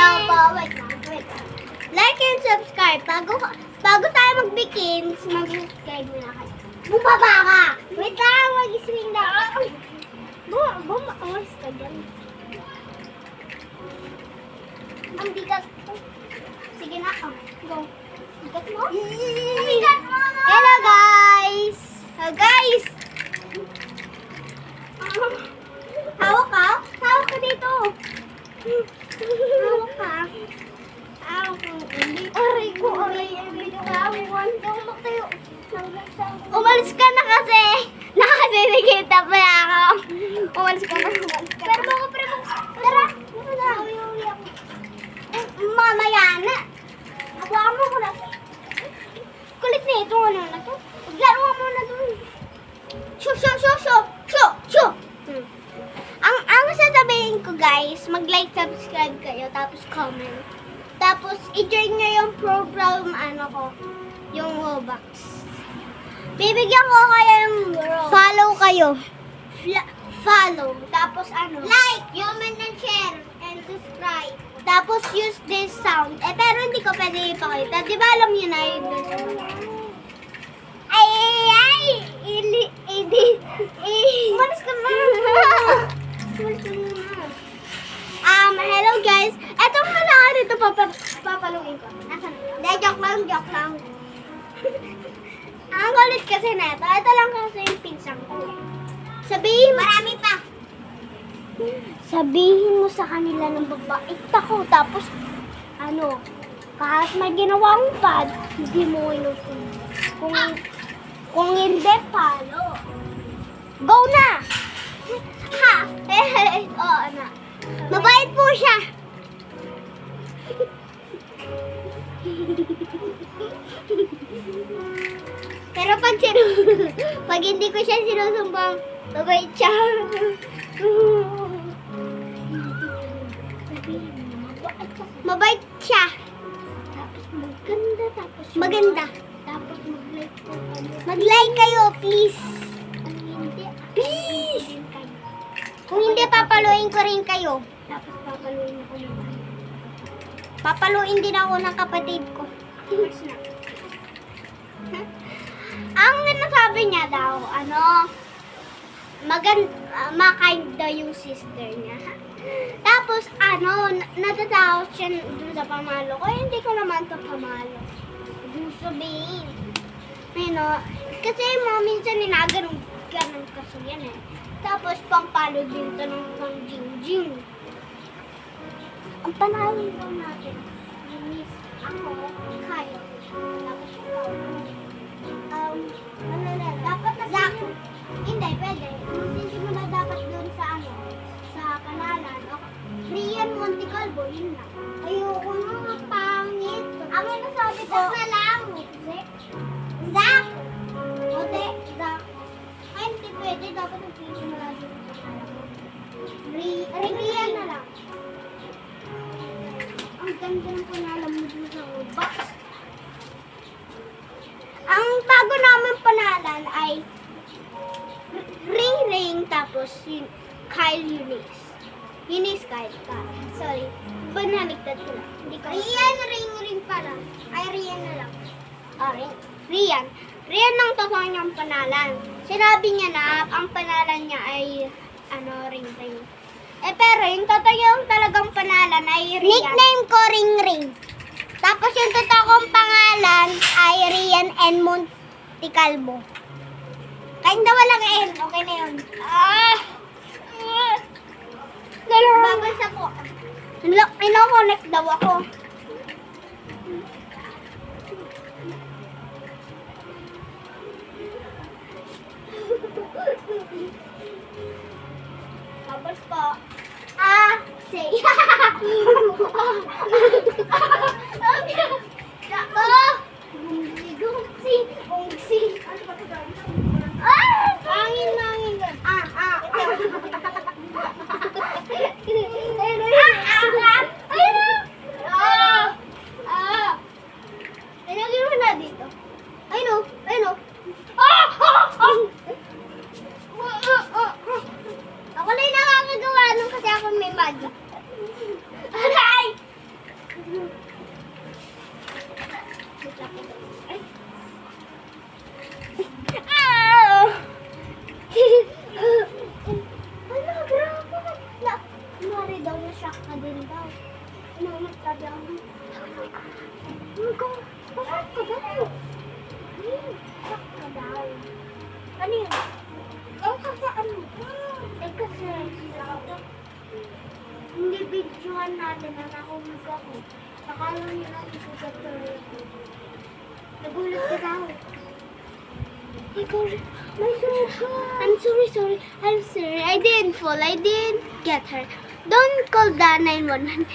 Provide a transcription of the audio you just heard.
Wait lang, wait lang. Like and subscribe. Bago tayo mag-begins, mag-subscribe muna kayo. Bumaba ka! Wait lang, mag-swing na ako. Umalis ka dyan. Ang bigat ko. Sige na, go. Bigat mo? Bigat mo! Hello guys! Hello guys! Hawak ka? Hawak ka dito. Hawak ka. Aray ko, aray. Umalis ka na kasi. Nakasinikita pa ako. Umalis ka na. Pero mga premo. Tara. Mamaya na. Hawakan mo muna. Kulit na ito. Ano na to? Maglaro mo na doon. Shoo. Ang sasabihin ko guys, mag-like, subscribe kayo, tapos comment. Tapos, i-join nyo yung program, yung Robux. Bibigyan ko kayo yung follow kayo. Follow. Tapos like, comment and share, and subscribe. Tapos, use this sound. Pero hindi ko pwede ipakita. Di ba alam nyo na yun? Umalis ka na. Hello guys. Etong malaki dito papalungin ko. Nasaan? Hindi, joke lang. Ang kulit kasi na ito. Ito lang kasi yung pinsang ko. Sabihin, marami pa. Sabihin mo sa kanila ng babait ako. Tapos, kahit may ginawang pad, hindi mo inusunod. Kung hindi, palo. Go na! Ha! Oo na. Mabait po siya. Pero pag hindi ko siya sinusumbang, mabait siya. Mabait siya. Tapos maganda. Tapos mag-like po. Mag-like kayo, please. Please! Kung hindi, papaluin ko rin kayo. Tapos papaluin ako naman. Papaluin din ako ng kapatid ko. Ang nasabi niya daw, makaganda yung sister niya. Tapos, natatakot siya dun sa pamalo ko. Hindi ko naman ito pamalo. Ibig sabihin. Kasi minsan ninaganong kasi yan eh. Tapos, pangpalo din ito ng pang-jing-jing. Ang panalin daw natin, Miss, ako, Kyle. Tapos, dapat na Zach. Hindi, pwede. Hindi mo na dapat doon sa panalan. Rian Monte Calvo, yun lang. Ayoko na, pangit. Ang nasabi ko, na lang. Zach! Ote, Zach. Ay, hindi pwede. Dapat nag-pili mo lang dito sa panalan. Rian na lang. Ang ganda ng panalan mo dito sa Robux. Ang bago namin panalan ay Ring, tapos Kyle Eunice. Eunice Kyle. Sorry. Banaligtad ko lang. Rian, ring pala. Ay, Rian na lang. Rian. Rian ng totoo niyang panalan. Sinabi niya na ang panalan niya ay ring. Pero yung totoo yung talagang panalan ay Rian. Nickname ko Ring. Tapos yung totoo kong pangalan ay Rian and Monte Calvo. Kahit na walang N, okay na yun. Babasa po. Ino-connect daw ako. Tapos po. Say. Gungsi. Mangin. Ilagay mo na dito. Ay no. Ako na yung nakakagawa nun kasi ako may magic. Aray! Ano yun? Kasi ano? Kasi hindi videoan natin na nahulog ako. Akala nila isugat tuloy ako. Nagulat ka daw. My sugar. I'm sorry. I'm sorry. I didn't fall. I didn't get hurt. Don't call the 911.